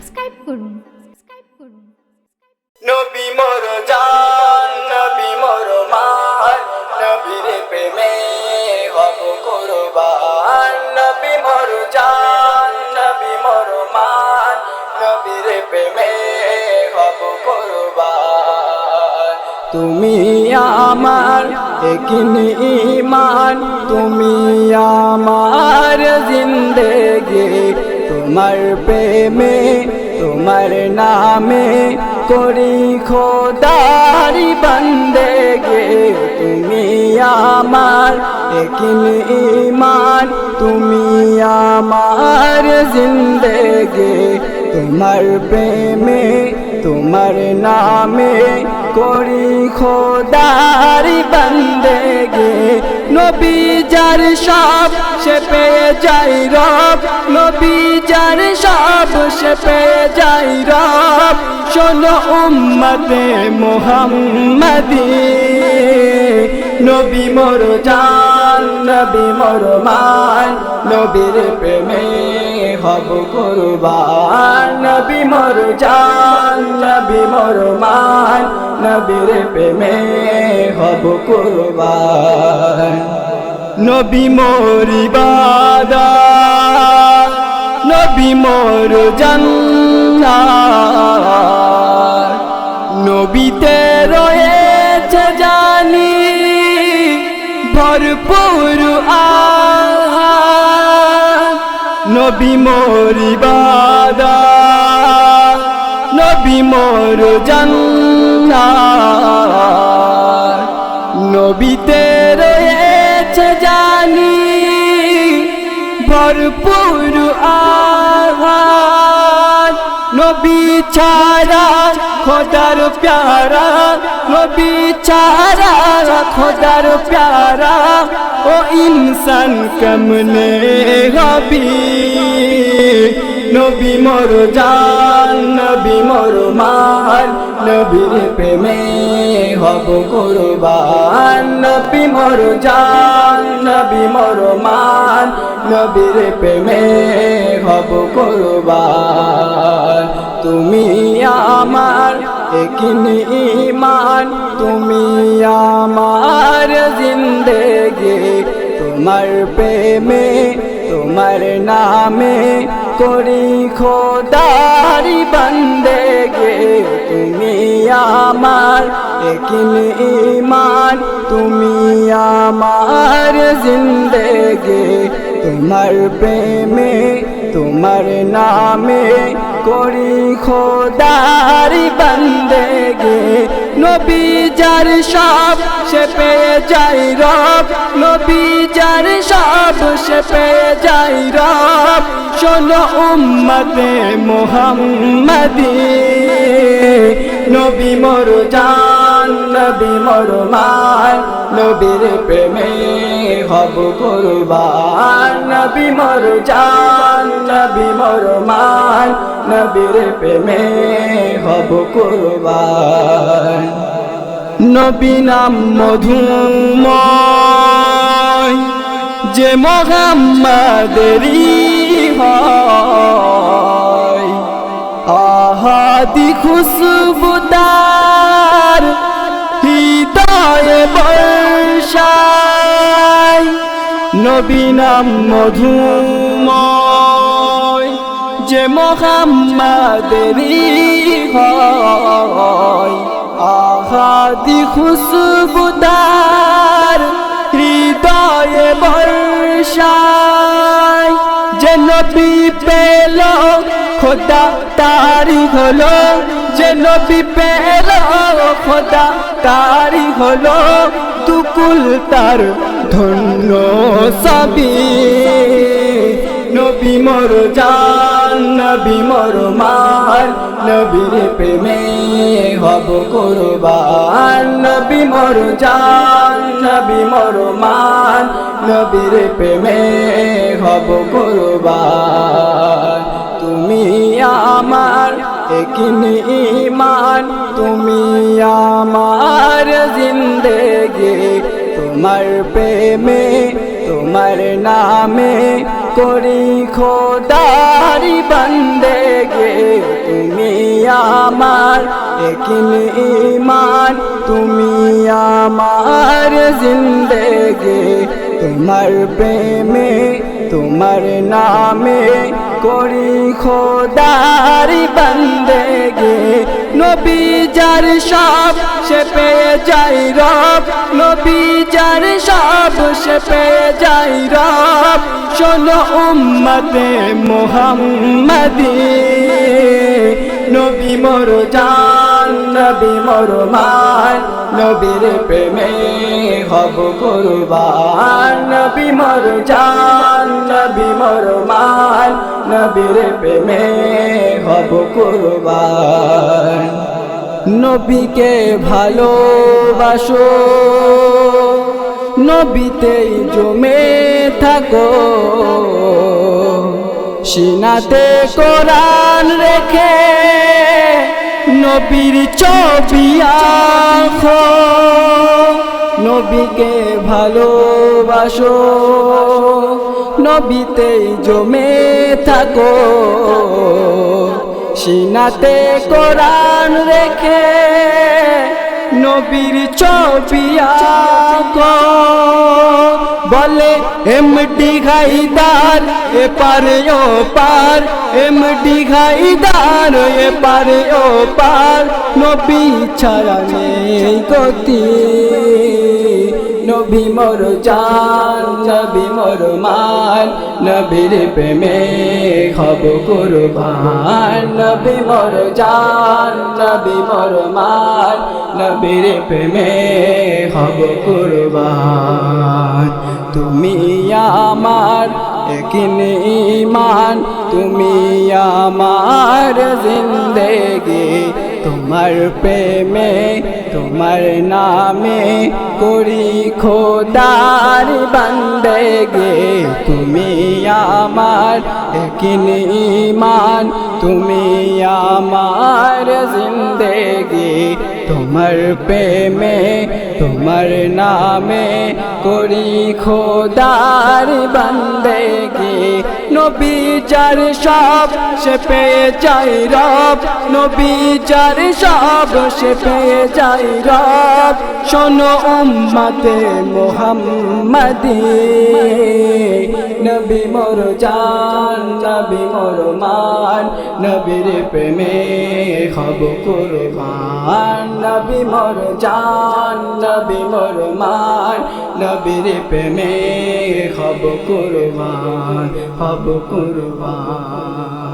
Subscribe করুন। নবী মোর জান নবী মোর মান নবীর প্রেমে হব কুরবান নবী মোর জান নবী মোর মান নবীর প্রেমে হব কুরবান তুমি আমার একনি ঈমান তুমি আমার জিন্দেগি তোমার প্রেমে তোমার নামে করি খোদারি বন্দেগে তুমি আমার একনি ঈমান তুমি আমার জিন্দেগি তোমার প্রেমে তোমার নামে করি খোদারি বন্দেগে নবী যার সব সে পেয়ে যাই রব নবী যার সব সে পেয়ে যাই রব শোনো উম্মতে মুহাম্মাদি নবী মোর জান নবী মোর মান নবীর প্রেমে হব কুরবান নবী মোর জান নবী মোর মান নবীর প্রেমে হব কুরবান নবী মোর ইবাদত নবী মোর জান্নাত নবীতে রয়েছে জানি ভরপুর আহার নবী মোর ইবাদত নবী মোর জান্নাত নবীতে রয়েছে জানি ভরপুর আহার নবী ছাড়া খোদার প্যারা নবী ছাড়া খোদার প্যারা ও ইনসান কেমনে হবি নবী মোর জান নবী মোর মান নবীর প্রেমে হব কুরবান নবী মোর জান নবী মোর মান নবীর প্রেমে হব কুরবান তুমি আমার একনি ঈমান তুমি আমার জিন্দেগি তোমার প্রেমে তোমার নামে করি খোদারি বন্দেগে তুমি আমার একনি ঈমান তুমি আমার জিন্দেগি তোমার প্রেমে তোমার নামে করি খোদারি বন্দেগে নবী যার সব সে পেয়ে যাই রব নবী যার সব সে পেয়ে যাই রব শোনো উম্মতে মুহাম্মাদি নবী মোর জান নবী মোর মান নবীর প্রেমে হব কুরবান নবী মোর জান নবী মোর মান নবীর প্রেমে হব কুরবান নবী নাম মধুময় যে মুহাম্মাদেরই হয় আহাদি খুশবুদার হৃদয়ে বর্ষায় নবী নাম মধুময় যে মুহাম্মাদেরই হয় আহাদি খুশবুদার হৃদয়ে বর্ষায় যে নবী পেল খোদা তারি হলো যে নবী পেল খোদা তারি হলো তুকুল তার ধন্য সবই নবী মোর জান নবী মোর মান নবীর প্রেমে হব কুরবান নবী মোর জান নবী মোর মান নবীর প্রেমে হব কুরবান তুমি আমার একনি ঈমান তুমি আমার জিন্দেগি তোমার প্রেমে তোমার নামে করি খোদারি বন্দেগে আমার একিন ঈমান, তুমি আমার জিন্দেগি, তোমার প্রেমে তোমার নামে করি খোদার বন্দেগি। নবী যার সব সে পেয়ে যায় রব, নবী যার সব সে পেয়ে যায় রব। শোনো উম্মতে মুহাম্মাদি, নবী মোর জান নবী মোর মান, নবীর প্রেমে হব কুরবান। নবী মোর জান নবী মোর মান, নবীর প্রেমে হব কুরবান। নবীকে ভালোবাসো, নবীতেই জমে থাকো, সিনাতে কোরআন রেখে নবীর ছবি আঁকো। নবীকে ভালোবাসো, নবীতেই জমে থাকো, সিনাতে কোরআন রেখে নবীর ছবি আঁকো। বলে এমডি হায়দার এপারে ও পার, এমডি হায়দার এপারে ও পার, নবী ছাড়া নেই গতি। নবী মোর জান নবী মোর মান, নবীর প্রেমে হব কুরবান। নবী মোর জান নবী মোর মান, নবীর প্রেমে হব কুরবান। তুমি আমার একিন ঈমান, তুমি আমার জিন্দেগি, তোমার প্রেমে তোমার নামে করি খোদার বন্দেগি। তুমি আমার একিন ঈমান, তুমি আমার জিন্দেগি, তোমার প্রেমে তোমার নামে করি খোদার বন্দেগি। নবী যার সব সে পেয়ে যায় রব, নবী যার সব সে পেয়ে যায় রব। শোনো উম্মতে মুহাম্মাদি, নবী মোর জান নবী মোর মান, নবীর প্রেমে হব কুরবান। নবী মোর জান নবী মোর মান, নবীর প্রেমে হব কুরবান, হব কুরবান।